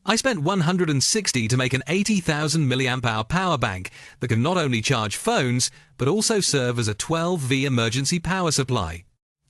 I spent $160 to make an 80,000 mAh power bank that can not only charge phones, but also serve as a 12V emergency power supply.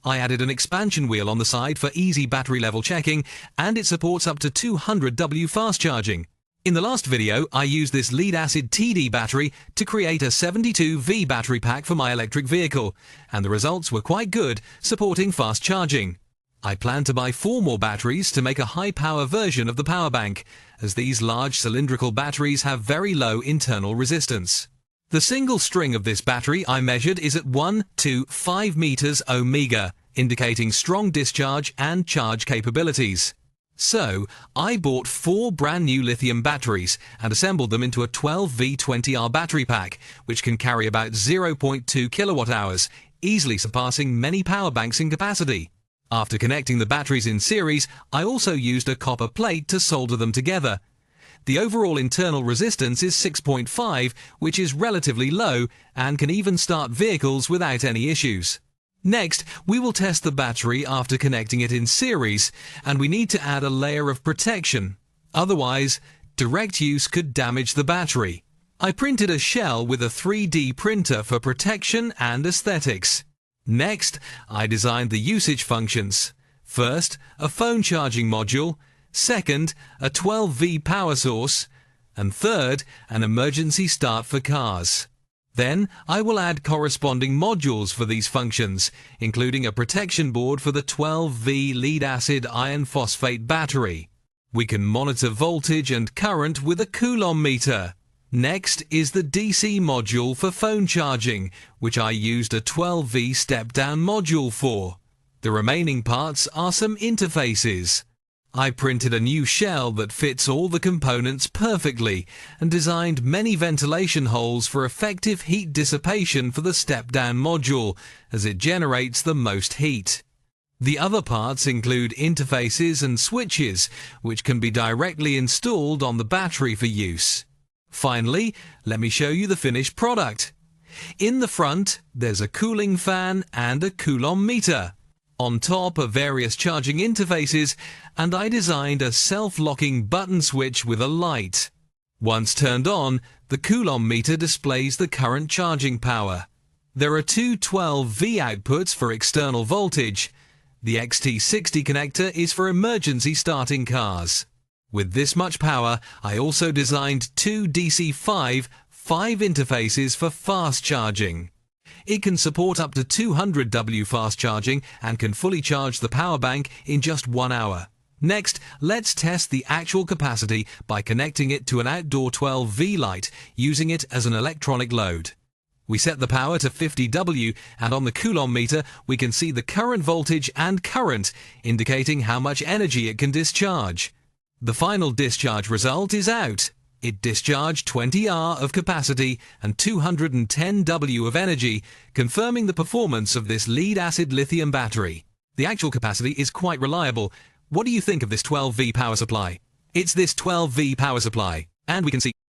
I added an expansion wheel on the side for easy battery level checking, and it supports up to 200W fast charging. In the last video, I used this lead-acid TD battery to create a 72V battery pack for my electric vehicle, and the results were quite good, supporting fast charging. I plan to buy 4 more batteries to make a high-power version of the power bank, as these large cylindrical batteries have very low internal resistance. The single string of this battery I measured is at 1 to 5 meters omega, indicating strong discharge and charge capabilities. So, I bought 4 brand new lithium batteries and assembled them into a 12V20R battery pack, which can carry about 0.2 kilowatt hours, easily surpassing many power banks in capacity. After connecting the batteries in series, I also used a copper plate to solder them together. The overall internal resistance is 6.5, which is relatively low and can even start vehicles without any issues. Next, we will test the battery after connecting it in series, and we need to add a layer of protection. Otherwise, direct use could damage the battery. I printed a shell with a 3D printer for protection and aesthetics. Next, I designed the usage functions. First, a phone charging module. Second, a 12V power source. And third, an emergency start for cars. Then, I will add corresponding modules for these functions, including a protection board for the 12V lead-acid iron phosphate battery. We can monitor voltage and current with a Coulomb meter. Next is the DC module for phone charging, which I used a 12V step-down module for. The remaining parts are some interfaces. I printed a new shell that fits all the components perfectly and designed many ventilation holes for effective heat dissipation for the step-down module, as it generates the most heat. The other parts include interfaces and switches, which can be directly installed on the battery for use. Finally, let me show you the finished product. In the front, there's a cooling fan and a Coulomb meter. On top are various charging interfaces, and I designed a self-locking button switch with a light. Once turned on, the Coulomb meter displays the current charging power. There are 2 12V outputs for external voltage. The XT60 connector is for emergency starting cars. With this much power, I also designed 2 DC5 5 interfaces for fast charging. It can support up to 200W fast charging and can fully charge the power bank in just 1 hour. Next, let's test the actual capacity by connecting it to an outdoor 12V light, using it as an electronic load. We set the power to 50W, and on the Coulomb meter we can see the current voltage and current, indicating how much energy it can discharge. The final discharge result is out. It discharged 20R of capacity and 210W of energy, confirming the performance of this lead-acid lithium battery. The actual capacity is quite reliable. What do you think of this 12V power supply? It's this 12V power supply, and we can see